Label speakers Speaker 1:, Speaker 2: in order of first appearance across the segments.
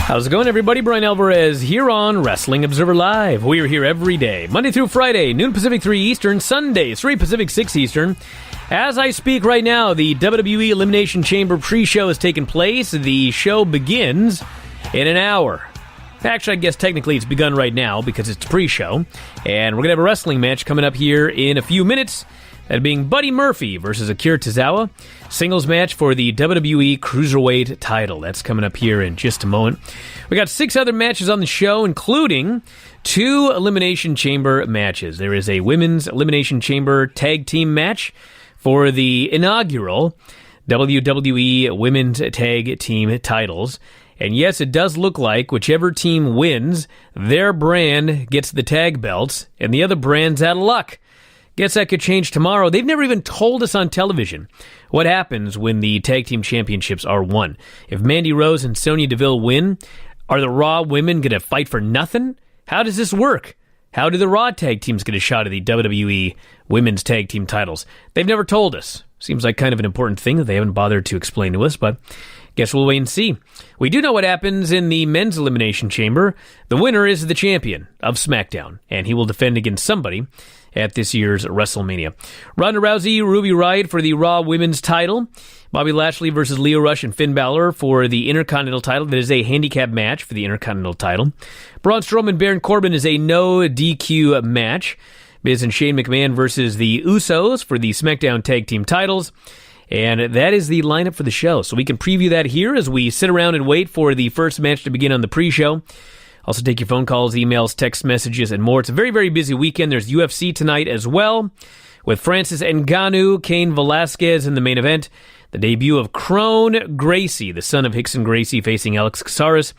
Speaker 1: How's it going, everybody? Bryan Alvarez here on Wrestling Observer Live. We are here every day, Monday through Friday, noon Pacific, 3 Eastern, Sundays, 3 Pacific, 6 Eastern. As I speak right now, the WWE Elimination Chamber pre-show has taken place. The show begins in an hour. Actually, I guess technically it's begun right now because it's pre-show. And we're going to have a wrestling match coming up here in a few minutes. That being Buddy Murphy versus Akira Tozawa. Singles match for the WWE Cruiserweight title. That's coming up here in just a moment. We got 6 other matches on the show, including 2 Elimination Chamber matches. There is a Women's Elimination Chamber tag team match for the inaugural WWE Women's Tag Team titles. And yes, it does look like whichever team wins, their brand gets the tag belts, and the other brand's out of luck. Guess that could change tomorrow. They've never even told us on television what happens when the tag team championships are won. If Mandy Rose and Sonya Deville win, are the Raw women going to fight for nothing? How does this work? How do the Raw tag teams get a shot at the WWE Women's Tag Team titles? They've never told us. Seems like kind of an important thing that they haven't bothered to explain to us, but guess we'll wait and see. We do know what happens in the Men's Elimination Chamber. The winner is the champion of SmackDown, and he will defend against somebody at this year's WrestleMania. Ronda Rousey, Ruby Riott for the Raw Women's title. Bobby Lashley versus Lio Rush and Finn Balor for the Intercontinental title. That is a handicap match for the Intercontinental title. Braun Strowman, Baron Corbin is a no DQ match. Miz and Shane McMahon versus the Usos for the SmackDown Tag Team titles. And that is the lineup for the show. So we can preview that here as we sit around and wait for the first match to begin on the pre-show. Also take your phone calls, emails, text messages, and more. It's a very, very busy weekend. There's UFC tonight as well, with Francis Ngannou, Cain Velasquez in the main event. The debut of Kron Gracie, the son of Rickson Gracie, facing Alex Caceres,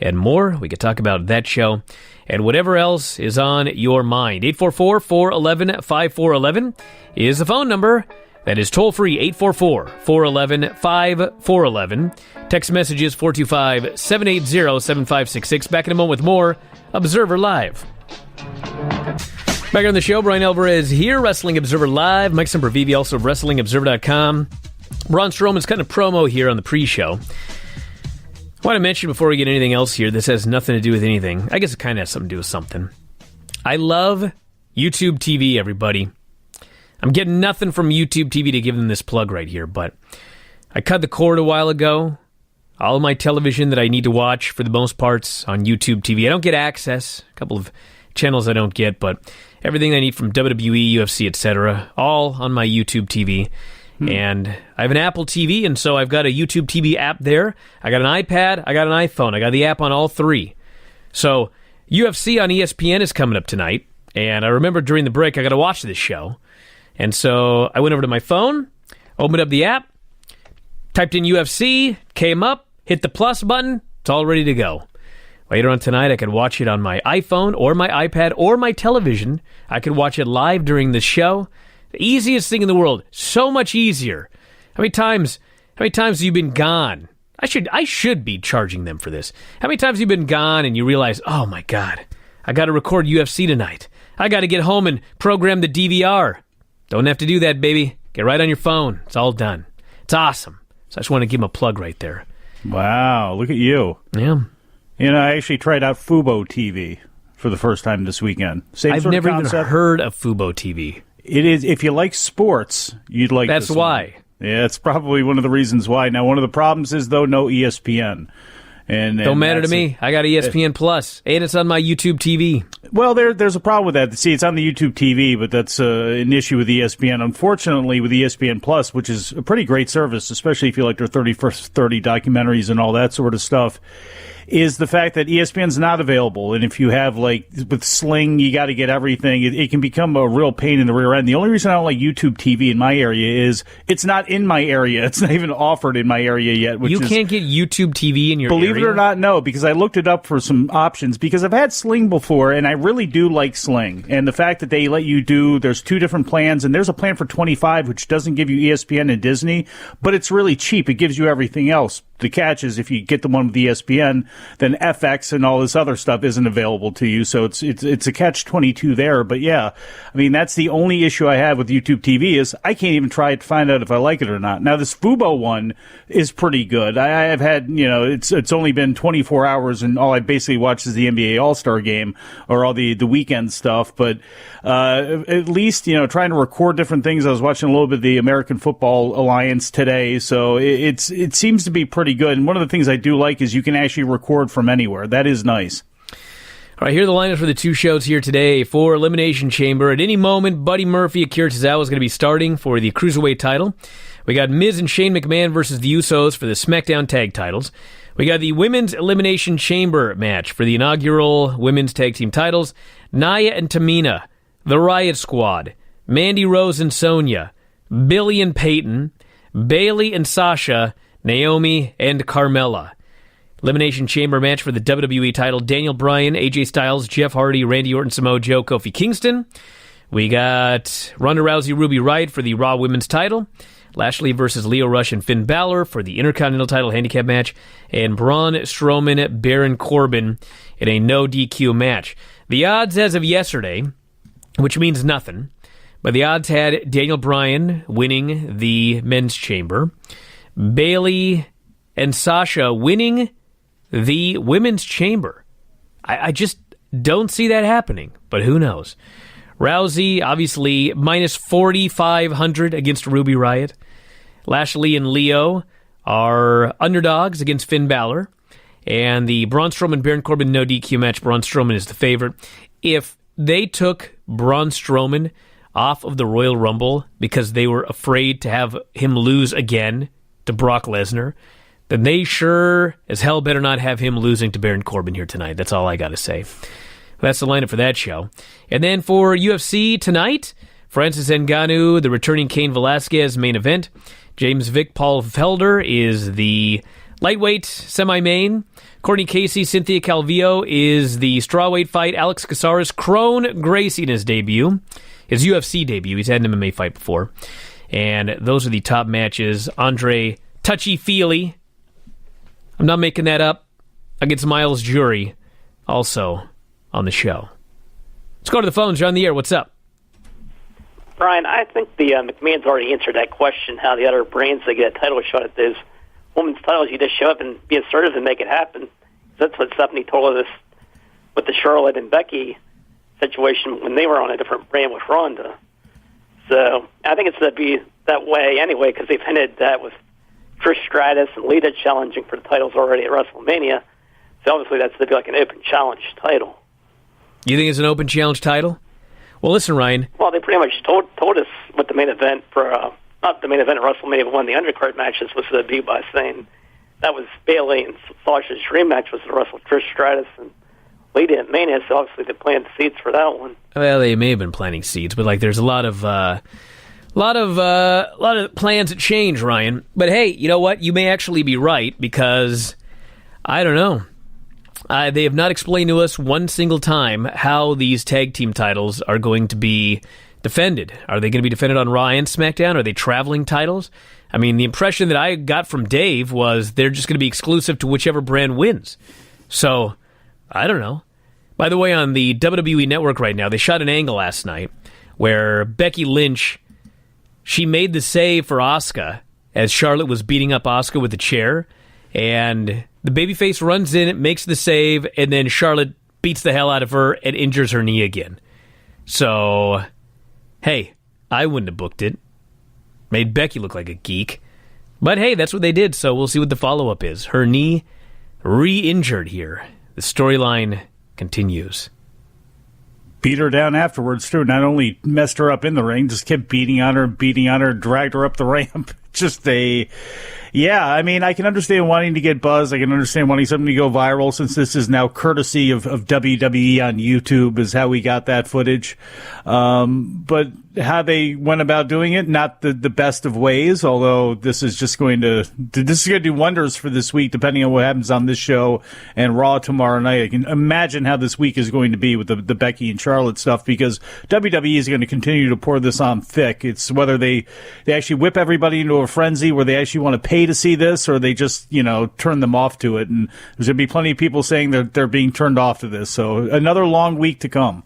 Speaker 1: and more. We could talk about that show and whatever else is on your mind. 844-411-5411 is the phone number. That is toll-free, 844-411-5411. Text messages, 425-780-7566. Back in a moment with more Observer Live. Back on the show, Bryan Alvarez here, Wrestling Observer Live. Mike Sempervive, also of WrestlingObserver.com. Braun Strowman's kind of promo here on the pre-show. I want to mention before we get anything else here, this has nothing to do with anything. I guess it kind of has something to do with something. I love YouTube TV, everybody. I'm getting nothing from YouTube TV to give them this plug right here, but I cut the cord a while ago. All of my television that I need to watch, for the most parts, on YouTube TV. I don't get access. A couple of channels I don't get, but everything I need from WWE, UFC, etc., all on my YouTube TV. And I have an Apple TV, and so I've got a YouTube TV app there. I got an iPad. I got an iPhone. I got the app on all 3. So UFC on ESPN is coming up tonight, and I remember during the break I got to watch this show. And so I went over to my phone, opened up the app, typed in UFC, came up, hit the plus button, it's all ready to go. Later on tonight, I could watch it on my iPhone or my iPad or my television. I could watch it live during the show. The easiest thing in the world. So much easier. How many times have you been gone? I should be charging them for this. How many times have you been gone and you realize, oh my God, I got to record UFC tonight. I got to get home and program the DVR. Don't have to do that, baby. Get right on your phone. It's all done. It's awesome. So I just want to give him a plug right there.
Speaker 2: Wow, look at you.
Speaker 1: Yeah.
Speaker 2: You know, I actually tried out Fubo TV for the first time this weekend.
Speaker 1: I've never even heard of Fubo TV.
Speaker 2: It is, if you like sports, you'd like
Speaker 1: That's
Speaker 2: this
Speaker 1: why.
Speaker 2: one. Yeah, it's probably one of the reasons why. Now, one of the problems is, though, no ESPN. And
Speaker 1: don't matter to me. I got ESPN Plus, and it's on my YouTube TV.
Speaker 2: Well, there's a problem with that. See, it's on the YouTube TV, but that's an issue with ESPN. Unfortunately, with ESPN Plus, which is a pretty great service, especially if you like their 30 First 30 documentaries and all that sort of stuff, is the fact that ESPN's not available. And if you have, like, with Sling, you got to get everything. It can become a real pain in the rear end. The only reason I don't like YouTube TV in my area is it's not in my area. It's not even offered in my area yet.
Speaker 1: You can't get YouTube TV in your area?
Speaker 2: Believe it or not, no, because I looked it up for some options, because I've had Sling before, and I really do like Sling. And the fact that they let you there's 2 different plans, and there's a plan for $25, which doesn't give you ESPN and Disney, but it's really cheap. It gives you everything else. The catch is if you get the one with ESPN, then FX and all this other stuff isn't available to you. So it's a catch-22 there. But yeah, I mean, that's the only issue I have with YouTube TV is I can't even try to find out if I like it or not. Now, this Fubo one is pretty good. I've had, it's only been 24 hours, and all I basically watched is the NBA All-Star Game or all the weekend stuff. But at least, trying to record different things. I was watching a little bit of the American Football Alliance today, so it seems to be pretty good. And one of the things I do like is you can actually record from anywhere. That is nice.
Speaker 1: All right, here are the lineups for the two shows here today. For Elimination Chamber, at any moment, Buddy Murphy, Akira Tozawa is going to be starting for the Cruiserweight title. We got Miz and Shane McMahon versus the Usos for the SmackDown Tag titles. We got the Women's Elimination Chamber match for the inaugural Women's Tag Team titles. Nia and Tamina, the Riot Squad, Mandy Rose and Sonya, Billy and Peyton, Bayley and Sasha, Naomi and Carmella. Elimination Chamber match for the WWE title, Daniel Bryan, AJ Styles, Jeff Hardy, Randy Orton, Samoa Joe, Kofi Kingston. We got Ronda Rousey, Ruby Riott for the Raw Women's title. Lashley versus Lio Rush and Finn Balor for the Intercontinental title handicap match. And Braun Strowman, Baron Corbin in a no DQ match. The odds as of yesterday, which means nothing, but the odds had Daniel Bryan winning the men's chamber, Bayley and Sasha winning the women's chamber. I just don't see that happening, but who knows? Rousey, obviously, minus 4,500 against Ruby Riott. Lashley and Leo are underdogs against Finn Balor. And the Braun Strowman-Baron Corbin no DQ match, Braun Strowman is the favorite. If they took Braun Strowman off of the Royal Rumble because they were afraid to have him lose again to Brock Lesnar, then they sure as hell better not have him losing to Baron Corbin here tonight. That's all I got to say. That's the lineup for that show. And then for UFC tonight, Francis Ngannou, the returning Cain Velasquez main event. James Vick, Paul Felder is the lightweight semi-main. Courtney Casey, Cynthia Calvillo is the strawweight fight. Alex Caceres, Kron Gracie in his debut. His UFC debut. He's had an MMA fight before. And those are the top matches. Andre Touchy-Feely, I'm not making that up, against Miles Jury, also on the show. Let's go to the phones. You're on the air. What's up?
Speaker 3: Brian, I think the McMahon's already answered that question, how the other brands that get a title shot at those women's titles, you just show up and be assertive and make it happen. That's what Stephanie told us with the Charlotte and Becky situation when they were on a different brand with Ronda. So I think it's going to be that way anyway, because they've hinted that with Trish Stratus and Lita challenging for the titles already at WrestleMania. So obviously that's going to be like an open challenge title.
Speaker 1: You think it's an open challenge title? Well, listen, Ryan.
Speaker 3: Well, they pretty much told us what the main event for, not the main event at WrestleMania, but one of the undercard matches was going to be by saying that was Bayley and Sasha's dream match was to wrestle Trish Stratus and Lita at Mania, so obviously they planned the seeds for that one.
Speaker 1: Well, they may have been planting seeds, but like there's a lot of plans that change, Ryan. But hey, you know what? You may actually be right because I don't know. They have not explained to us one single time how these tag team titles are going to be defended. Are they going to be defended on Raw and SmackDown? Are they traveling titles? I mean, the impression that I got from Dave was they're just going to be exclusive to whichever brand wins. So, I don't know. By the way, on the WWE Network right now, they shot an angle last night where Becky Lynch, she made the save for Asuka as Charlotte was beating up Asuka with the chair, and the babyface runs in, makes the save, and then Charlotte beats the hell out of her and injures her knee again. So, hey, I wouldn't have booked it. Made Becky look like a geek. But hey, that's what they did, so we'll see what the follow-up is. Her knee re-injured here. The storyline continues.
Speaker 2: Beat her down afterwards, too. Not only messed her up in the ring, just kept beating on her, dragged her up the ramp. Yeah, I mean, I can understand wanting to get buzz. I can understand wanting something to go viral, since this is now courtesy of WWE on YouTube is how we got that footage. But how they went about doing it, not the best of ways, although this is going to do wonders for this week, depending on what happens on this show and Raw tomorrow night. I can imagine how this week is going to be with the Becky and Charlotte stuff, because WWE is going to continue to pour this on thick. It's whether they actually whip everybody into a frenzy where they actually want to pay pay to see this, or they just, turn them off to it. And there's going to be plenty of people saying that they're being turned off to this. So another long week to come.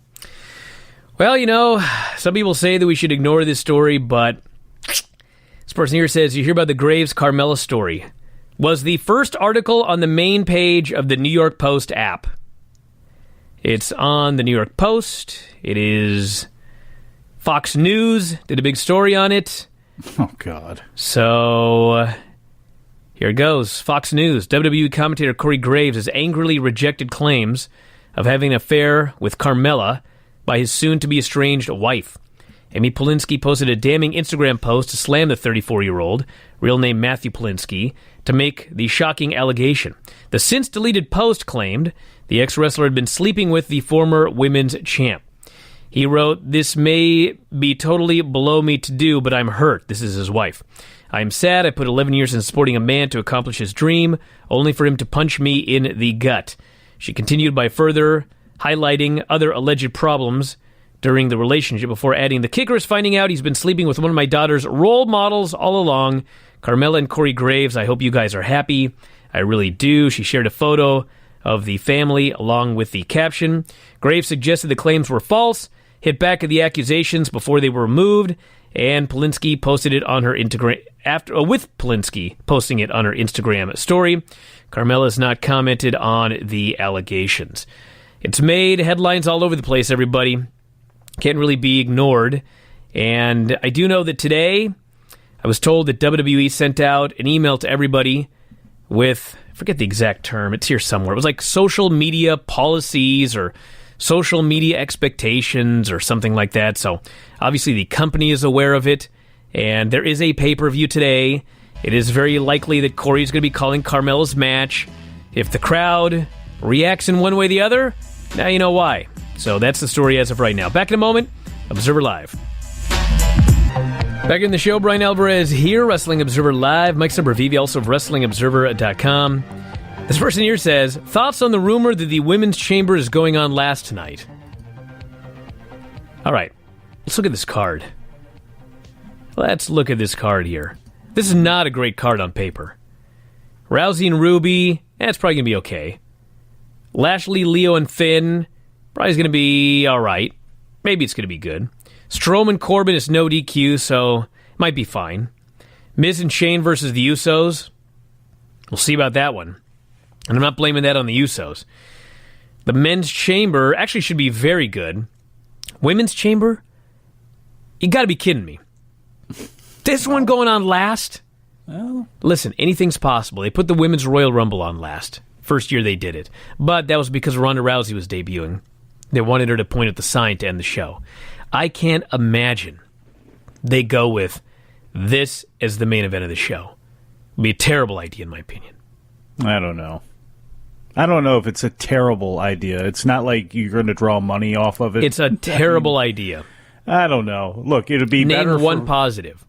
Speaker 1: Well, some people say that we should ignore this story, but this person here says, you hear about the Graves Carmella story. Was the first article on the main page of the New York Post app. It's on the New York Post. It is Fox News did a big story on it.
Speaker 2: Oh, God.
Speaker 1: So, here it goes. Fox News. WWE commentator Corey Graves has angrily rejected claims of having an affair with Carmella by his soon-to-be estranged wife. Amy Polinsky posted a damning Instagram post to slam the 34-year-old, real name Matthew Polinsky, to make the shocking allegation. The since-deleted post claimed the ex-wrestler had been sleeping with the former women's champ. He wrote, "This may be totally below me to do, but I'm hurt." This is his wife. "I am sad. I put 11 years in supporting a man to accomplish his dream, only for him to punch me in the gut." She continued by further highlighting other alleged problems during the relationship before adding, "The kicker is finding out he's been sleeping with one of my daughter's role models all along. Carmella and Corey Graves, I hope you guys are happy. I really do." She shared a photo of the family along with the caption. Graves suggested the claims were false, hit back at the accusations before they were removed, and Polinsky posted it on her with Polinsky posting it on her Instagram story. Carmella has not commented on the allegations. It's made headlines all over the place, everybody. Can't really be ignored. And I do know that today, I was told that WWE sent out an email to everybody with, I forget the exact term, it's here somewhere. It was like social media policies or social media expectations or something like that. So obviously the company is aware of it, and there is a pay-per-view today. It is very likely that Corey is going to be calling Carmella's match. If the crowd reacts in one way or the other, now you know why. So that's the story as of right now. Back in a moment, Observer Live. Back in the show, Bryan Alvarez here, Wrestling Observer Live. Mike Sempervive, also of WrestlingObserver.com. This person here says, thoughts on the rumor that the Women's Chamber is going on last tonight? All right, let's look at this card. Let's look at this card here. This is not a great card on paper. Rousey and Ruby, it's probably going to be okay. Lashley, Leo, and Finn, probably going to be all right. Maybe it's going to be good. Strowman, Corbin is no DQ, so it might be fine. Miz and Shane versus the Usos. We'll see about that one. And I'm not blaming that on the Usos. The Men's Chamber actually should be very good. Women's Chamber? You got to be kidding me. This one going on last?
Speaker 2: Well,
Speaker 1: listen, anything's possible. They put the Women's Royal Rumble on last. First year they did it. But that was because Ronda Rousey was debuting. They wanted her to point at the sign to end the show. I can't imagine they go with this as the main event of the show. It'd be a terrible idea, in my opinion.
Speaker 2: I don't know. I don't know if it's a terrible idea. It's not like you're going to draw money off of it.
Speaker 1: It's a terrible idea.
Speaker 2: I don't know. Look, it'll be better.
Speaker 1: Name one positive.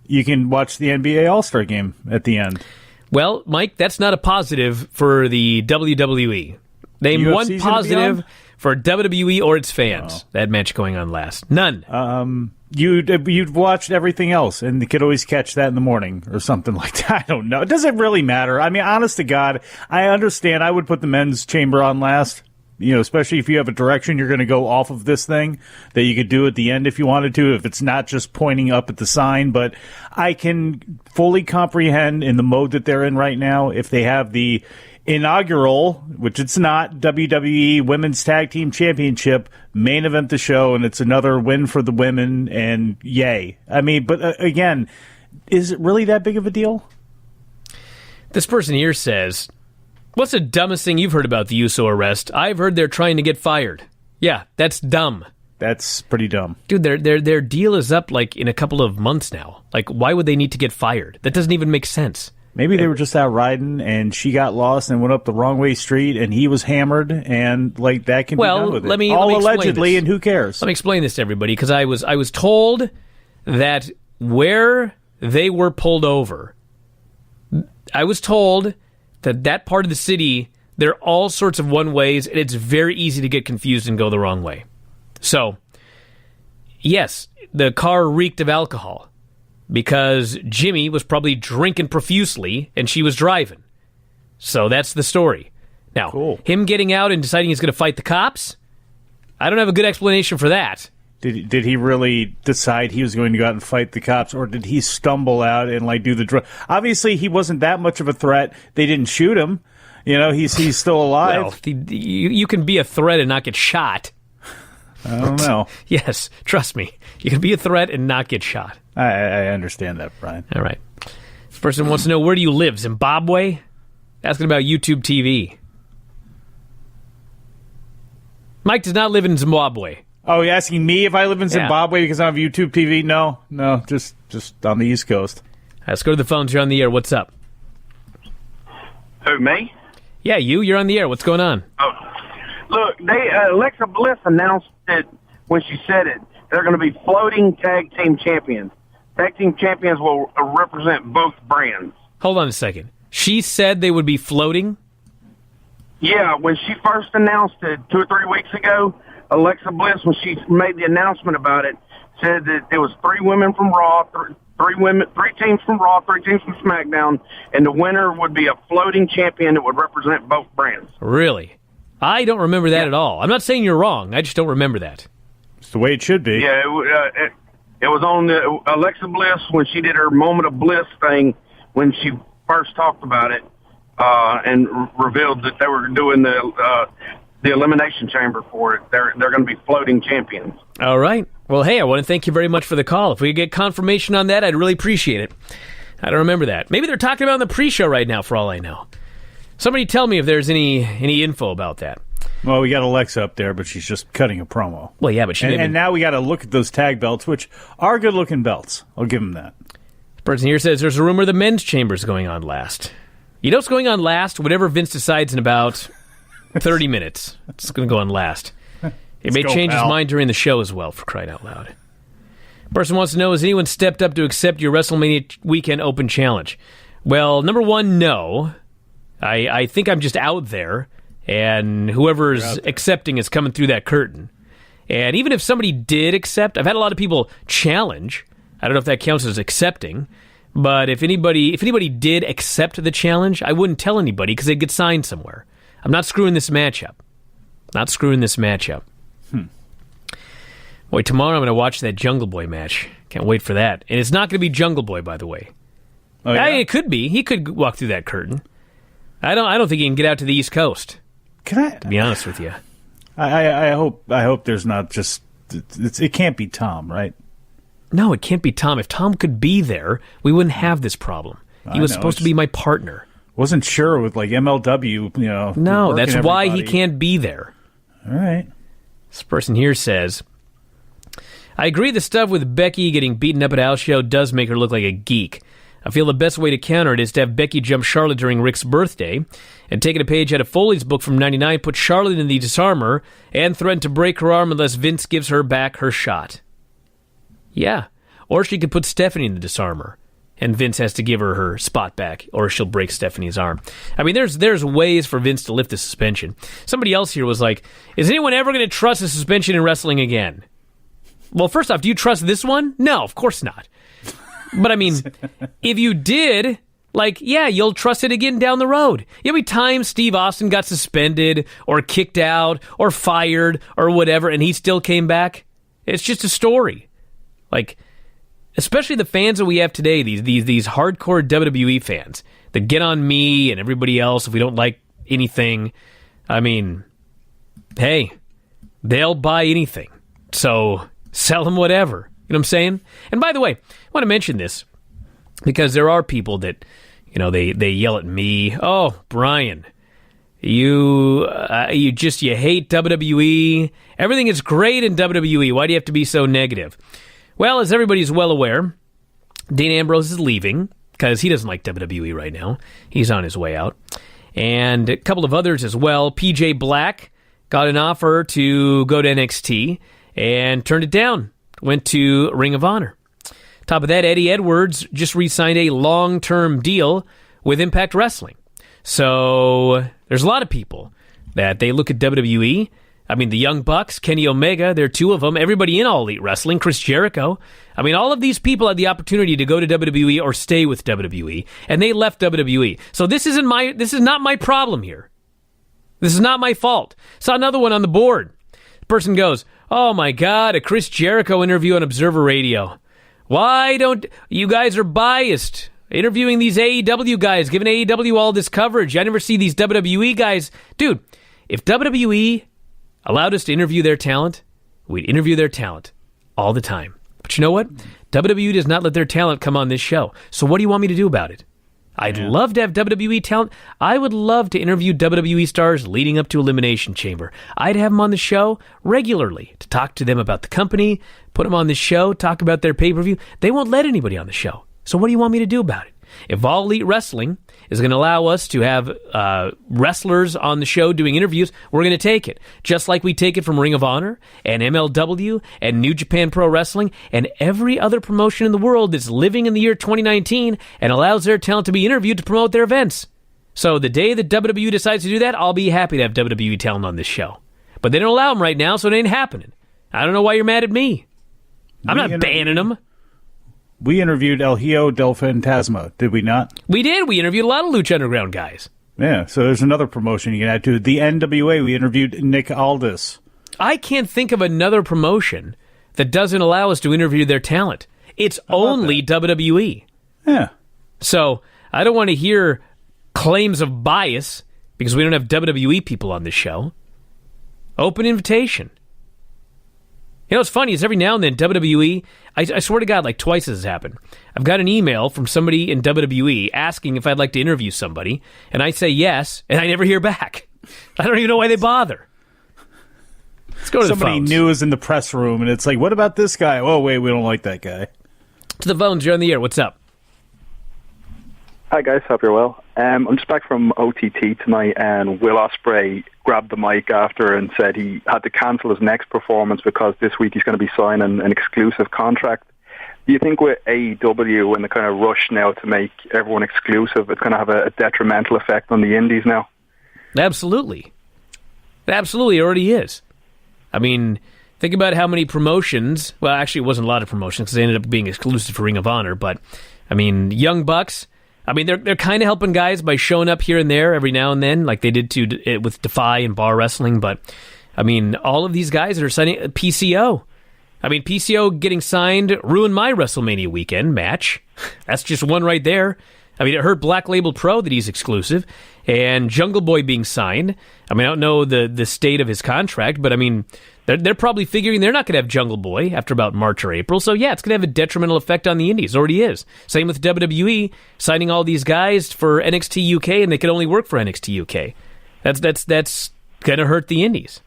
Speaker 2: You can watch the NBA All-Star game at the end.
Speaker 1: Well, Mike, that's not a positive for the WWE. Name
Speaker 2: UFC's
Speaker 1: one positive for WWE or its fans.
Speaker 2: Oh.
Speaker 1: That match going on last. None.
Speaker 2: You'd watched everything else, and you could always catch that in the morning or something like that. I don't know. It doesn't really matter. I mean, honest to God, I understand. I would put the Men's Chamber on last. Especially if you have a direction you're going to go off of this thing that you could do at the end if you wanted to, if it's not just pointing up at the sign. But I can fully comprehend in the mode that they're in right now, if they have the inaugural, which it's not, WWE Women's Tag Team Championship, main event the show, and it's another win for the women, and yay. I mean, but again, is it really that big of a deal?
Speaker 1: This person here says, what's the dumbest thing you've heard about the Uso arrest? I've heard they're trying to get fired. Yeah, that's dumb.
Speaker 2: That's pretty dumb.
Speaker 1: Dude, their deal is up like in a couple of months now. Like, why would they need to get fired? That doesn't even make sense.
Speaker 2: Maybe they were just out riding, and she got lost and went up the wrong way street, and he was hammered, and like that can be done with it.
Speaker 1: Let me
Speaker 2: allegedly, and who cares?
Speaker 1: Let me explain this to everybody, because I was told that where they were pulled over, I was told that part of the city, there are all sorts of one-ways, and it's very easy to get confused and go the wrong way. So, yes, the car reeked of alcohol. because Jimmy was probably drinking profusely and she was driving. So that's the story. Now, him getting out and deciding he's going to fight the cops, I don't have a good explanation for that.
Speaker 2: Did he really decide he was going to go out and fight the cops, or did he stumble out and do the Obviously, he wasn't that much of a threat. They didn't shoot him. He's still alive.
Speaker 1: Well, you can be a threat and not get shot.
Speaker 2: I don't know.
Speaker 1: Yes, trust me. You can be a threat and not get shot.
Speaker 2: I understand that, Brian.
Speaker 1: All right. This person wants to know, where do you live? Zimbabwe? Asking about YouTube TV. Mike does not live in Zimbabwe.
Speaker 2: Oh, you're asking me if I live in Zimbabwe because I have YouTube TV? No, just on the East Coast.
Speaker 1: Let's go to the phones. You're on the air. What's up?
Speaker 4: Who, me?
Speaker 1: Yeah, you're on the air. What's going on?
Speaker 4: Oh, look, Alexa Bliss announced it when she said it. They're going to be floating tag team champions. Tag team champions will represent both brands.
Speaker 1: Hold on a second. She said they would be floating?
Speaker 4: Yeah, when she first announced it 2 or 3 weeks ago, Alexa Bliss, when she made the announcement about it, said that there was 3 women from Raw, 3 teams from Raw, 3 teams from SmackDown, and the winner would be a floating champion that would represent both brands.
Speaker 1: Really? I don't remember that at all. I'm not saying you're wrong. I just don't remember that.
Speaker 2: It's the way it should be.
Speaker 4: Yeah, it was on the Alexa Bliss when she did her Moment of Bliss thing when she first talked about it and revealed that they were doing the Elimination Chamber for it. They're going to be floating champions.
Speaker 1: All right. Well, hey, I want to thank you very much for the call. If we could get confirmation on that, I'd really appreciate it. I don't remember that. Maybe they're talking about it in the pre-show right now, for all I know. Somebody tell me if there's any info about that.
Speaker 2: Well, we got Alexa up there, but she's just cutting a promo.
Speaker 1: Well, yeah, but she
Speaker 2: and now we got to look at those tag belts, which are good-looking belts. I'll give them that.
Speaker 1: The person here says there's a rumor the men's chamber is going on last. You know what's going on last? Whatever Vince decides in about 30 minutes. It's going to go on last. It may change his mind during the show as well, for crying out loud. Person wants to know, has anyone stepped up to accept your WrestleMania Weekend Open Challenge? Well, number one, no. I think I'm just out there, and whoever's accepting is coming through that curtain. And even if somebody did accept, I've had a lot of people challenge. I don't know if that counts as accepting, but if anybody did accept the challenge, I wouldn't tell anybody because they'd get signed somewhere. I'm not screwing this matchup. Boy, tomorrow I'm going to watch that Jungle Boy match. Can't wait for that. And it's not going to be Jungle Boy, by the way.
Speaker 2: Oh, yeah?
Speaker 1: It could be. He could walk through that curtain. I don't think he can get out to the East Coast. To be honest with you,
Speaker 2: I hope there's not just it can't be Tom, right?
Speaker 1: No, it can't be Tom. If Tom could be there, we wouldn't have this problem. He was supposed to be my partner.
Speaker 2: Wasn't sure with MLW,
Speaker 1: No, that's why he can't be there.
Speaker 2: All right.
Speaker 1: This person here says, I agree the stuff with Becky getting beaten up at Al's show does make her look like a geek. I feel the best way to counter it is to have Becky jump Charlotte during Rick's birthday, and taking a page out of Foley's book from '99, put Charlotte in the disarmor, and threaten to break her arm unless Vince gives her back her shot. Yeah. Or she could put Stephanie in the disarmor, and Vince has to give her spot back, or she'll break Stephanie's arm. I mean, there's ways for Vince to lift the suspension. Somebody else here was like, is anyone ever going to trust a suspension in wrestling again? Well, first off, do you trust this one? No, of course not. But, I mean, if you did, you'll trust it again down the road. You know how many times Steve Austin got suspended or kicked out or fired or whatever, and he still came back? It's just a story. Especially the fans that we have today, these hardcore WWE fans that get on me and everybody else if we don't like anything. I mean, hey, they'll buy anything. So sell them whatever. You know what I'm saying? And by the way, I want to mention this because there are people that, they yell at me. Oh, Bryan, you hate WWE. Everything is great in WWE. Why do you have to be so negative? Well, as everybody's well aware, Dean Ambrose is leaving because he doesn't like WWE right now. He's on his way out. And a couple of others as well. PJ Black got an offer to go to NXT and turned it down. Went to Ring of Honor. Top of that, Eddie Edwards just re-signed a long-term deal with Impact Wrestling. So there's a lot of people that they look at WWE. I mean, the Young Bucks, Kenny Omega, there are two of them. Everybody in All Elite Wrestling, Chris Jericho. I mean, all of these people had the opportunity to go to WWE or stay with WWE, and they left WWE. So this is not my problem here. This is not my fault. Saw another one on the board. The person goes, "Oh my God, a Chris Jericho interview on Observer Radio. Why don't you guys are biased? Interviewing these AEW guys, giving AEW all this coverage. I never see these WWE guys." Dude, if WWE allowed us to interview their talent, we'd interview their talent all the time. But you know what? WWE does not let their talent come on this show. So what do you want me to do about it? I'd love to have WWE talent. I would love to interview WWE stars leading up to Elimination Chamber. I'd have them on the show regularly to talk to them about the company, put them on the show, talk about their pay-per-view. They won't let anybody on the show. So what do you want me to do about it? If All Elite Wrestling is going to allow us to have wrestlers on the show doing interviews, we're going to take it. Just like we take it from Ring of Honor and MLW and New Japan Pro Wrestling and every other promotion in the world that's living in the year 2019 and allows their talent to be interviewed to promote their events. So the day that WWE decides to do that, I'll be happy to have WWE talent on this show. But they don't allow them right now, so it ain't happening. I don't know why you're mad at me. I'm not banning them.
Speaker 2: We interviewed El Hijo del Fantasma, did we not?
Speaker 1: We did. We interviewed a lot of Lucha Underground guys.
Speaker 2: Yeah, so there's another promotion you can add to the NWA. We interviewed Nick Aldis.
Speaker 1: I can't think of another promotion that doesn't allow us to interview their talent. It's only WWE.
Speaker 2: Yeah.
Speaker 1: So I don't want to hear claims of bias because we don't have WWE people on this show. Open invitation. You know what's funny is every now and then WWE, I swear to God, like twice this has happened. I've got an email from somebody in WWE asking if I'd like to interview somebody, and I say yes, and I never hear back. I don't even know why they bother. Let's go to the phones.
Speaker 2: Somebody new is in the press room, and it's like, what about this guy? Oh, wait, we don't like that guy.
Speaker 1: To the phones, you're on the air. What's up?
Speaker 5: Hi guys, hope you're well. I'm just back from OTT tonight, and Will Ospreay grabbed the mic after and said he had to cancel his next performance because this week he's going to be signing an exclusive contract. Do you think with AEW and the kind of rush now to make everyone exclusive, it's going to have a detrimental effect on the indies now?
Speaker 1: Absolutely. It absolutely already is. I mean, think about how many promotions, well, actually it wasn't a lot of promotions because they ended up being exclusive for Ring of Honor, but, I mean, Young Bucks, I mean, they're kind of helping guys by showing up here and there every now and then, like they did with Defy and Bar Wrestling. But, I mean, all of these guys that are signing PCO. I mean, PCO getting signed ruined my WrestleMania weekend match. That's just one right there. I mean, it hurt Black Label Pro that he's exclusive. And Jungle Boy being signed. I mean, I don't know the state of his contract, but I mean, they're probably figuring they're not going to have Jungle Boy after about March or April. So, yeah, it's going to have a detrimental effect on the indies. It already is. Same with WWE, signing all these guys for NXT UK, and they can only work for NXT UK. That's going to hurt the indies.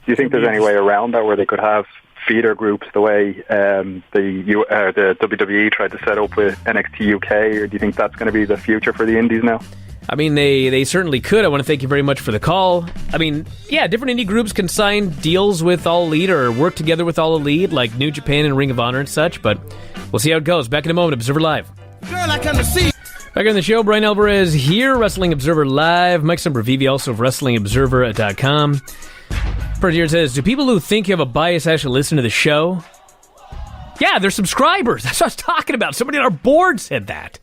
Speaker 5: Do you think there's any way around that where they could have feeder groups the way the WWE tried to set up with NXT UK, or do you think that's going to be the future for the indies now?
Speaker 1: I mean, they certainly could. I want to thank you very much for the call. I mean, yeah, different indie groups can sign deals with All Elite or work together with All Elite, like New Japan and Ring of Honor and such, but we'll see how it goes. Back in a moment, Observer Live.
Speaker 6: Girl, I come to see.
Speaker 1: Back on the show, Bryan Alvarez here, Wrestling Observer Live. Mike Sempervive, also of WrestlingObserver.com. First here says, do people who think you have a bias actually listen to the show? Yeah, they're subscribers. That's what I was talking about. Somebody on our board said that.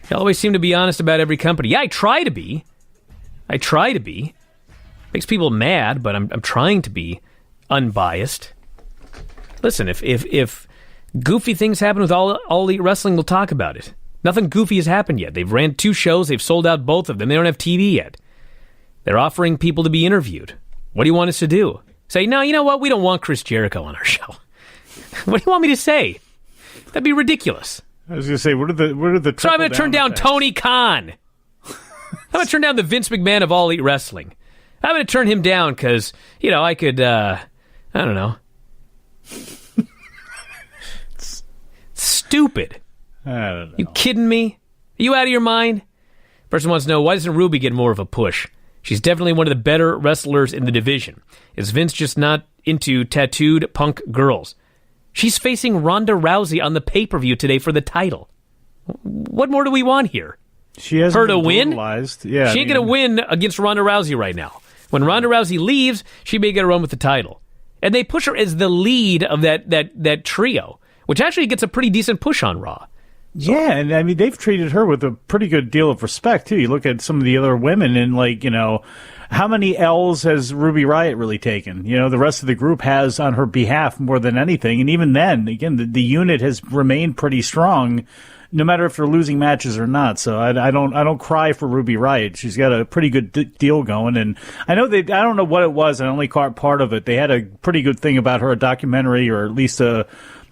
Speaker 1: They always seem to be honest about every company. Yeah, I try to be. Makes people mad, but I'm trying to be unbiased. Listen, if goofy things happen with All Elite Wrestling, we'll talk about it. Nothing goofy has happened yet. They've ran 2 shows. They've sold out both of them. They don't have TV yet. They're offering people to be interviewed. What do you want us to do? Say, no, you know what? We don't want Chris Jericho on our show. What do you want me to say? That'd be ridiculous.
Speaker 2: I was going to say, what are the
Speaker 1: So I'm going to turn down Tony Khan. I'm going to turn down the Vince McMahon of All Elite Wrestling. I'm going to turn him down because, you know, I could, I don't know. Stupid.
Speaker 2: I don't know.
Speaker 1: You kidding me? Are you out of your mind? Person wants to know, why doesn't Ruby get more of a push? She's definitely one of the better wrestlers in the division. Is Vince just not into tattooed punk girls? She's facing Ronda Rousey on the pay-per-view today for the title. What more do we want here?
Speaker 2: She has
Speaker 1: her to win?
Speaker 2: Yeah,
Speaker 1: she ain't going to win against Ronda Rousey right now. When Ronda Rousey leaves, she may get a run with the title. And they push her as the lead of that trio, which actually gets a pretty decent push on Raw.
Speaker 2: Yeah, and I mean, they've treated her with a pretty good deal of respect, too. You look at some of the other women and, like, you know, how many L's has Ruby Riott really taken? You know, the rest of the group has on her behalf more than anything. And even then, again, the unit has remained pretty strong, no matter if they're losing matches or not. So I don't cry for Ruby Riott. She's got a pretty good deal going. And I know I don't know what it was. I only caught part of it. They had a pretty good thing about her, a documentary, or at least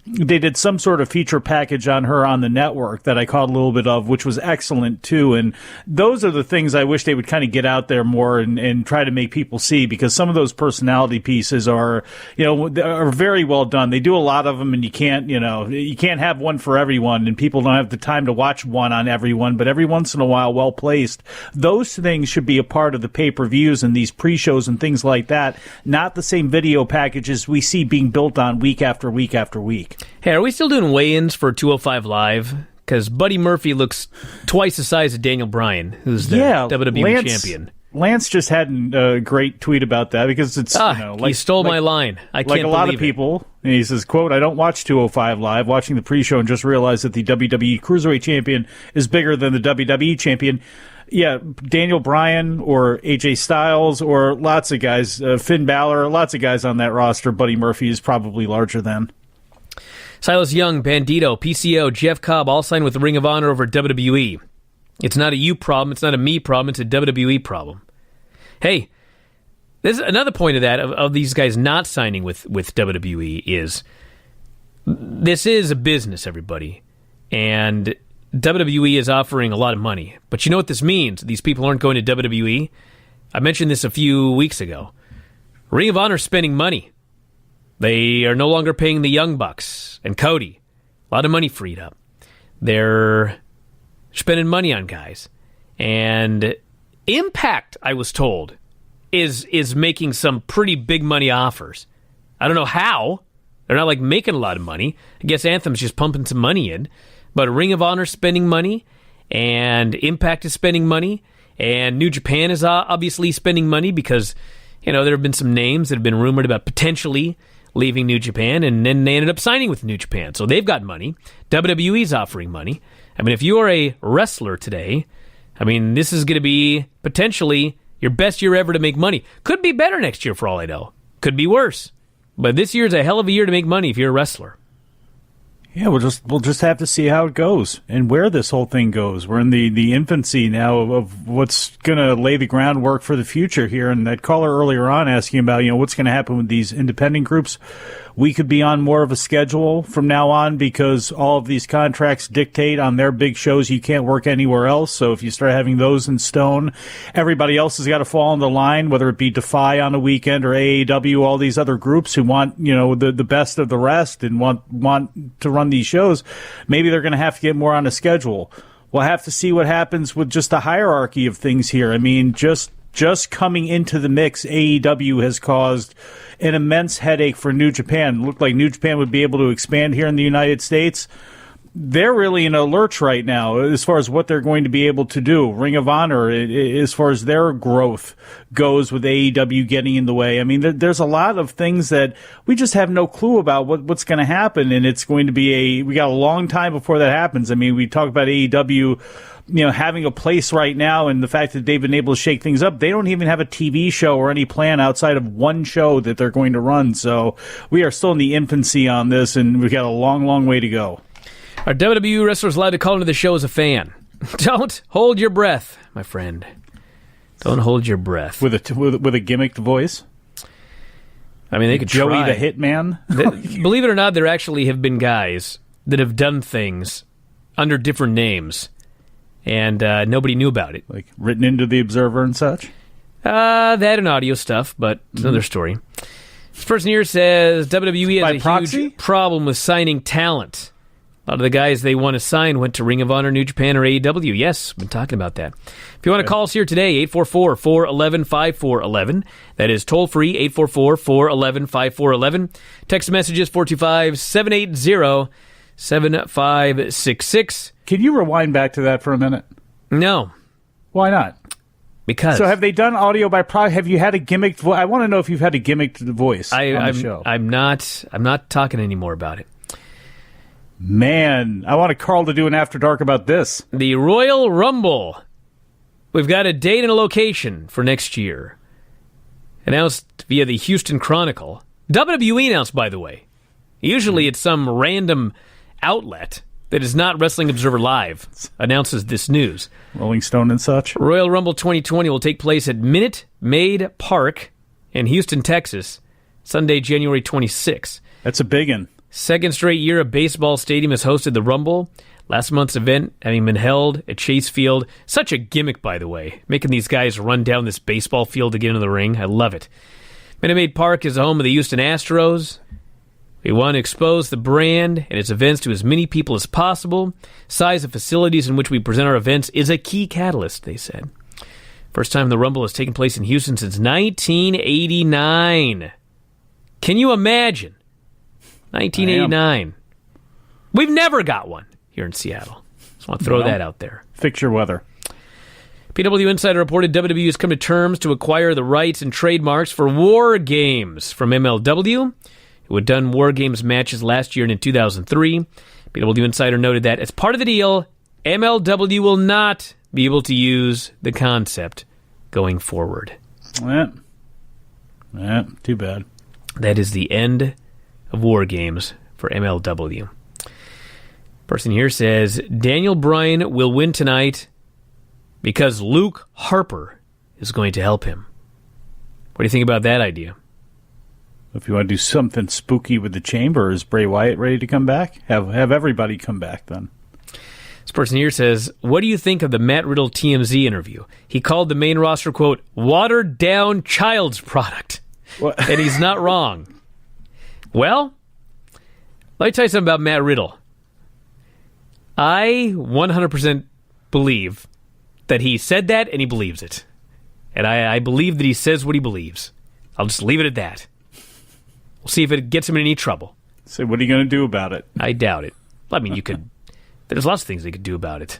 Speaker 2: they did some sort of feature package on her on the network that I caught a little bit of, which was excellent too. And those are the things I wish they would kind of get out there more and try to make people see, because some of those personality pieces are very well done. They do a lot of them, and you can't have one for everyone, and people don't have the time to watch one on everyone, but every once in a while, well placed. Those things should be a part of the pay-per-views and these pre-shows and things like that, not the same video packages we see being built on week after week after week.
Speaker 1: Hey, are we still doing weigh-ins for 205 Live? Because Buddy Murphy looks twice the size of Daniel Bryan, who's the WWE champion.
Speaker 2: Lance just had a great tweet about that, because it's
Speaker 1: he stole my line. I can't believe
Speaker 2: like a lot of people. And he says, quote, "I don't watch 205 Live, watching the pre-show and just realized that the WWE Cruiserweight Champion is bigger than the WWE Champion." Yeah, Daniel Bryan or AJ Styles or lots of guys, Finn Balor, lots of guys on that roster. Buddy Murphy is probably larger than.
Speaker 1: Silas Young, Bandito, PCO, Jeff Cobb all signed with the Ring of Honor over WWE. It's not a you problem, it's not a me problem, it's a WWE problem. Hey, there's another point of that, of these guys not signing with WWE, is this is a business, everybody. And WWE is offering a lot of money. But you know what this means? These people aren't going to WWE. I mentioned this a few weeks ago. Ring of Honor is spending money. They are no longer paying the Young Bucks and Cody. A lot of money freed up. They're spending money on guys. And Impact, I was told, is making some pretty big money offers. I don't know how. They're not like making a lot of money. I guess Anthem's just pumping some money in. But Ring of Honor is spending money, and Impact is spending money, and New Japan is obviously spending money, because there have been some names that have been rumored about potentially leaving New Japan, and then they ended up signing with New Japan. So they've got money. WWE's offering money. I mean, if you are a wrestler today, I mean, this is going to be potentially your best year ever to make money. Could be better next year for all I know. Could be worse. But this year's a hell of a year to make money if you're a wrestler.
Speaker 2: Yeah, we'll just have to see how it goes and where this whole thing goes. We're in the infancy now of what's going to lay the groundwork for the future here. And that caller earlier on asking about, what's going to happen with these independent groups. We could be on more of a schedule from now on, because all of these contracts dictate on their big shows you can't work anywhere else. So if you start having those in stone, everybody else has got to fall in the line, whether it be Defy on a weekend or AAW, all these other groups who want, the best of the rest and want to run these shows. Maybe they're going to have to get more on a schedule. We'll have to see what happens with just the hierarchy of things here. I mean, just coming into the mix, AEW has caused an immense headache for New Japan. It looked like New Japan would be able to expand here in the United States. They're really in a lurch right now as far as what they're going to be able to do. Ring of Honor, as far as their growth goes, with AEW getting in the way. I mean, there's a lot of things that we just have no clue about what's going to happen, and it's going to be we got a long time before that happens. I mean, we talk about AEW, having a place right now, and the fact that they've been able to shake things up. They don't even have a TV show or any plan outside of one show that they're going to run. So we are still in the infancy on this, and we've got a long, long way to go.
Speaker 1: Are WWE wrestlers allowed to call into the show as a fan? Don't hold your breath, my friend. Don't hold your breath.
Speaker 2: With a gimmicked voice?
Speaker 1: I mean, they could
Speaker 2: Joey
Speaker 1: try.
Speaker 2: the Hitman?
Speaker 1: Believe it or not, there actually have been guys that have done things under different names, and nobody knew about it.
Speaker 2: Like written into the Observer and such?
Speaker 1: That and audio stuff, but it's another story. This person here says WWE has a huge problem with signing talent. A lot of the guys they want to sign went to Ring of Honor, New Japan, or AEW. Yes, been talking about that. If you want to call us here today, 844-411-5411. That is toll-free, 844-411-5411. Text messages, 425-780-7566.
Speaker 2: Can you rewind back to that for a minute?
Speaker 1: No.
Speaker 2: Why not?
Speaker 1: Because
Speaker 2: so have they done audio by have you had a gimmicked voice? I want to know if you've had a gimmicked voice on the show.
Speaker 1: I'm not talking anymore about it.
Speaker 2: Man, I want Carl to do an After Dark about this.
Speaker 1: The Royal Rumble. We've got a date and a location for next year. Announced via the Houston Chronicle. WWE announced, by the way. Usually it's some random outlet that is not Wrestling Observer Live announces this news.
Speaker 2: Rolling Stone and such.
Speaker 1: Royal Rumble 2020 will take place at Minute Maid Park in Houston, Texas, Sunday, January 26th.
Speaker 2: That's a big one.
Speaker 1: Second straight year, a baseball stadium has hosted the Rumble. Last month's event having been held at Chase Field. Such a gimmick, by the way, making these guys run down this baseball field to get into the ring. I love it. Minute Maid Park is the home of the Houston Astros. We want to expose the brand and its events to as many people as possible. Size of facilities in which we present our events is a key catalyst, they said. First time the Rumble has taken place in Houston since 1989. Can you imagine? 1989. We've never got one here in Seattle. Just want to throw that out there.
Speaker 2: Fix your weather.
Speaker 1: PW Insider reported WWE has come to terms to acquire the rights and trademarks for War Games from MLW, who had done War Games matches last year and in 2003. PW Insider noted that as part of the deal, MLW will not be able to use the concept going forward.
Speaker 2: Too bad.
Speaker 1: That is the end of War Games for MLW. Person here says, Daniel Bryan will win tonight because Luke Harper is going to help him. What do you think about that idea?
Speaker 2: If you want to do something spooky with the Chamber, is Bray Wyatt ready to come back? Have everybody come back then.
Speaker 1: This person here says, what do you think of the Matt Riddle TMZ interview? He called the main roster, quote, watered-down child's product.
Speaker 2: What?
Speaker 1: And he's not wrong. Well, let me tell you something about Matt Riddle. I 100% believe that he said that and he believes it. And I believe that he says what he believes. I'll just leave it at that. We'll see if it gets him in any trouble.
Speaker 2: So what are you going to do about it?
Speaker 1: I doubt it. I mean, you could... There's lots of things they could do about it.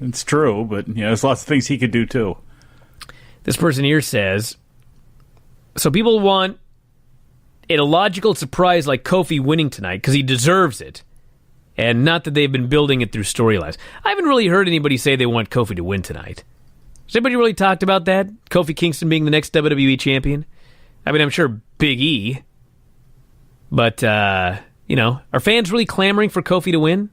Speaker 2: It's true, but there's lots of things he could do too.
Speaker 1: This person here says, so people want a logical surprise like Kofi winning tonight because he deserves it, and not that they've been building it through storylines. I haven't really heard anybody say they want Kofi to win tonight. Has anybody really talked about that? Kofi Kingston being the next WWE champion? I mean, I'm sure Big E. But, are fans really clamoring for Kofi to win?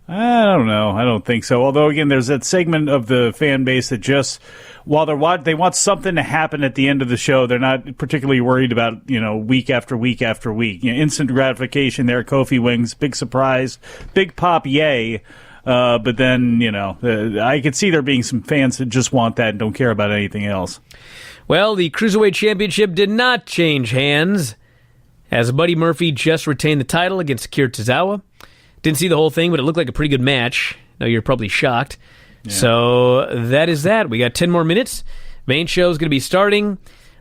Speaker 2: I don't know. I don't think so. Although, again, there's that segment of the fan base that just, while they want something to happen at the end of the show, they're not particularly worried about, week after week after week. Instant gratification there, Kofi wins, big surprise, big pop, yay. But then, I could see there being some fans that just want that and don't care about anything else.
Speaker 1: Well, the Cruiserweight Championship did not change hands, as Buddy Murphy just retained the title against Akira Tozawa. Didn't see the whole thing, but it looked like a pretty good match. Now you're probably shocked. Yeah. So that is that. We got 10 more minutes. Main show is going to be starting.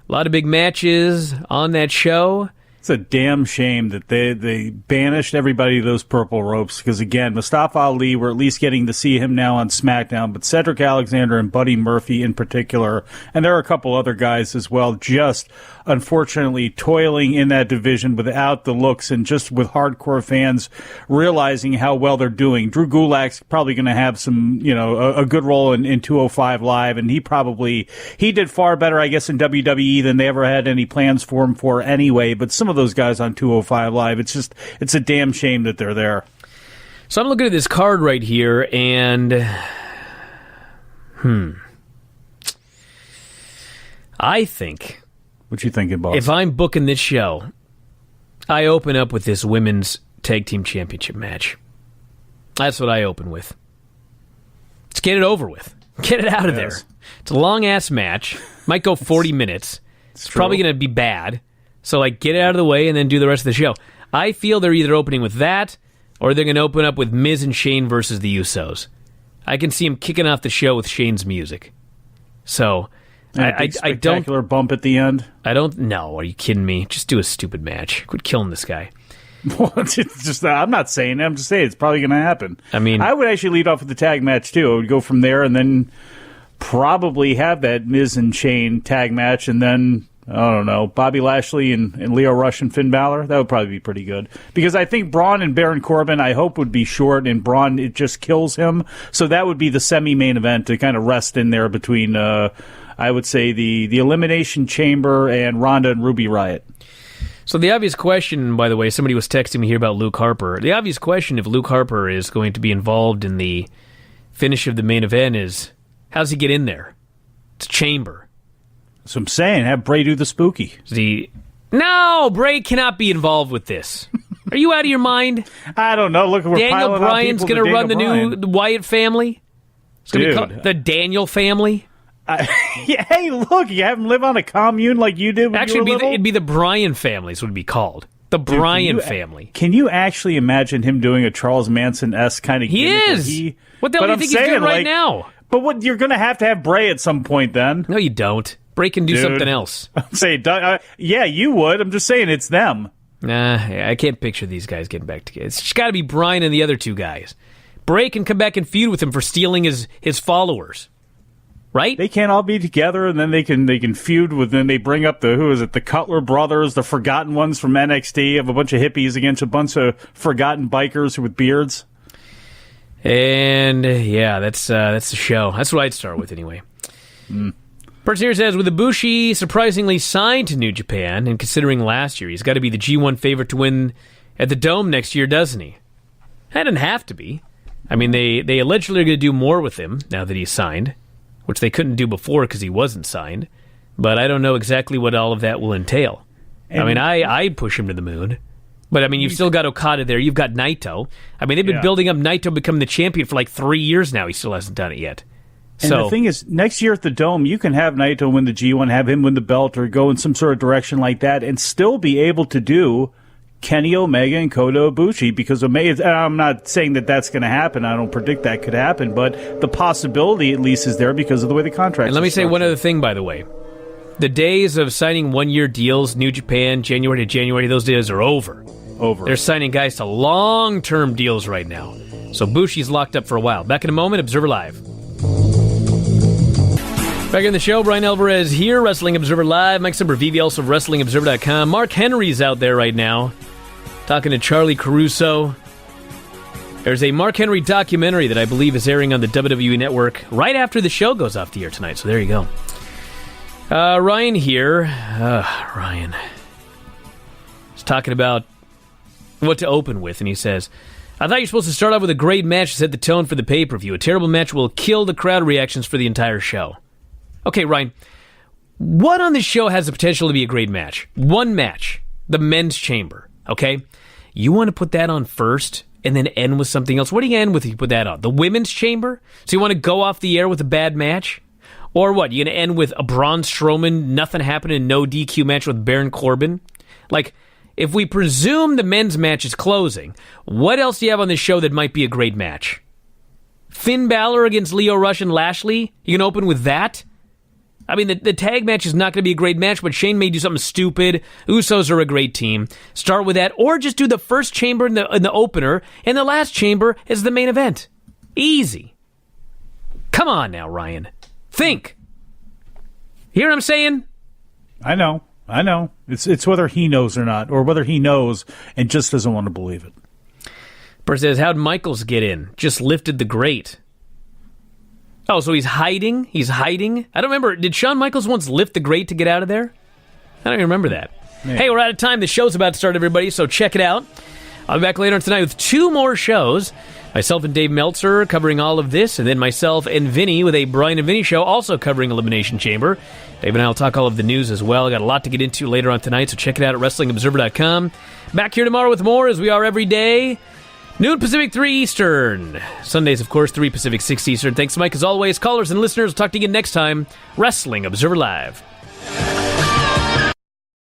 Speaker 1: A lot of big matches on that show.
Speaker 2: It's a damn shame that they banished everybody to those purple ropes because, again, Mustafa Ali, we're at least getting to see him now on SmackDown, but Cedric Alexander and Buddy Murphy in particular, and there are a couple other guys as well, just unfortunately toiling in that division without the looks and just with hardcore fans realizing how well they're doing. Drew Gulak's probably going to have some, a good role in 205 Live, and he did far better, I guess, in WWE than they ever had any plans for him for anyway, but some of those guys on 205 Live, it's a damn shame that they're there.
Speaker 1: So I'm looking at this card right here, and I think...
Speaker 2: What you thinking, boss?
Speaker 1: If I'm booking this show, I open up with this women's tag team championship match. That's what I open with. Let's get it over with. Get it out of there. It's a long-ass match. Might go 40 minutes. It's probably going to be bad. So, get it out of the way and then do the rest of the show. I feel they're either opening with that or they're going to open up with Miz and Shane versus the Usos. I can see them kicking off the show with Shane's music. So...
Speaker 2: spectacular bump at the end.
Speaker 1: I don't know. Are you kidding me? Just do a stupid match. Quit killing this guy.
Speaker 2: I'm not saying that. I'm just saying it's probably going to happen.
Speaker 1: I mean,
Speaker 2: I would actually lead off with the tag match too. I would go from there and then probably have that Miz and Shane tag match, and then, I don't know, Bobby Lashley and Lio Rush and Finn Balor. That would probably be pretty good. Because I think Braun and Baron Corbin, I hope, would be short, and Braun, it just kills him. So that would be the semi-main event to kind of rest in there between, I would say, the Elimination Chamber and Ronda and Ruby Riott.
Speaker 1: So the obvious question, by the way, somebody was texting me here about Luke Harper. The obvious question, if Luke Harper is going to be involved in the finish of the main event, is how does he get in there? It's Chamber.
Speaker 2: That's what I'm saying. Have Bray do the spooky.
Speaker 1: No, Bray cannot be involved with this. Are you out of your mind?
Speaker 2: I don't know. Look, we're
Speaker 1: Daniel Bryan's
Speaker 2: going to
Speaker 1: run the new Wyatt family. It's going to be called the Daniel family.
Speaker 2: Hey, look, you have him live on a commune like you did when you were little?
Speaker 1: It'd be the Bryan families would be called. The Bryan family.
Speaker 2: Can you actually imagine him doing a Charles Manson-esque kind of gimmick?
Speaker 1: He is. What the hell do you think he's doing right now?
Speaker 2: But what you're going to have Bray at some point then.
Speaker 1: No, you don't. Bray can do something else.
Speaker 2: I'm saying, yeah, you would. I'm just saying it's them.
Speaker 1: Nah, I can't picture these guys getting back together. It's just got to be Bryan and the other two guys. Bray can come back and feud with him for stealing his followers. Right?
Speaker 2: They can't all be together, and then they can feud with. Then they bring up the Cutler brothers, the Forgotten Ones from NXT, of a bunch of hippies against a bunch of forgotten bikers with beards.
Speaker 1: And yeah, that's the show. That's what I'd start with anyway. Person here says, with Ibushi surprisingly signed to New Japan, and considering last year, he's got to be the G1 favorite to win at the Dome next year, doesn't he? That doesn't have to be. I mean, they allegedly are going to do more with him now that he's signed, which they couldn't do before because he wasn't signed. But I don't know exactly what all of that will entail. And I mean, I'd push him to the moon. But, I mean, you've still got Okada there. You've got Naito. I mean, they've been building up Naito becoming the champion for like 3 years now. He still hasn't done it yet.
Speaker 2: And the thing is, next year at the Dome, you can have Naito win the G1, have him win the belt, or go in some sort of direction like that, and still be able to do Kenny Omega and Kota Ibushi, because Omega, I'm not saying that that's going to happen. I don't predict that could happen, but the possibility at least is there because of the way the contract is.
Speaker 1: And let me say one other thing, by the way. The days of signing one-year deals, New Japan, January to January, those days are over. They're signing guys to long-term deals right now. So Bushi's locked up for a while. Back in a moment, Observer Live. Back in the show, Bryan Alvarez here, Wrestling Observer Live. Mike Sempervive, also of WrestlingObserver.com. Mark Henry's out there right now, talking to Charlie Caruso. There's a Mark Henry documentary that I believe is airing on the WWE Network right after the show goes off the air tonight, so there you go. Ryan here. Ryan. He's talking about what to open with, and he says, I thought you're supposed to start off with a great match to set the tone for the pay-per-view. A terrible match will kill the crowd reactions for the entire show. Okay, Ryan, what on this show has the potential to be a great match? One match, the Men's Chamber, okay? You want to put that on first and then end with something else? What do you end with if you put that on? The Women's Chamber? So you want to go off the air with a bad match? Or what, you going to end with a Braun Strowman, nothing happening, no DQ match with Baron Corbin? Like, if we presume the men's match is closing, what else do you have on this show that might be a great match? Finn Balor against Lio Rush and Lashley? You can open with that? I mean, the tag match is not going to be a great match, but Shane may do something stupid. Usos are a great team. Start with that, or just do the first chamber in the opener, and the last chamber is the main event. Easy. Come on now, Ryan. Think. Hear what I'm saying?
Speaker 2: I know. It's whether he knows or not, or whether he knows and just doesn't want to believe it.
Speaker 1: Person says, how'd Michaels get in? Just lifted the grate. Oh, so he's hiding? I don't remember. Did Shawn Michaels once lift the grate to get out of there? I don't even remember that. Yeah. Hey, we're out of time. The show's about to start, everybody, so check it out. I'll be back later on tonight with 2 more shows. Myself and Dave Meltzer covering all of this, and then myself and Vinny with a Bryan and Vinny show also covering Elimination Chamber. Dave and I will talk all of the news as well. I got a lot to get into later on tonight, so check it out at WrestlingObserver.com. Back here tomorrow with more, as we are every day. Noon Pacific, 3 Eastern. Sundays, of course, 3 Pacific, 6 Eastern. Thanks, Mike, as always. Callers and listeners, we'll talk to you again next time. Wrestling Observer Live.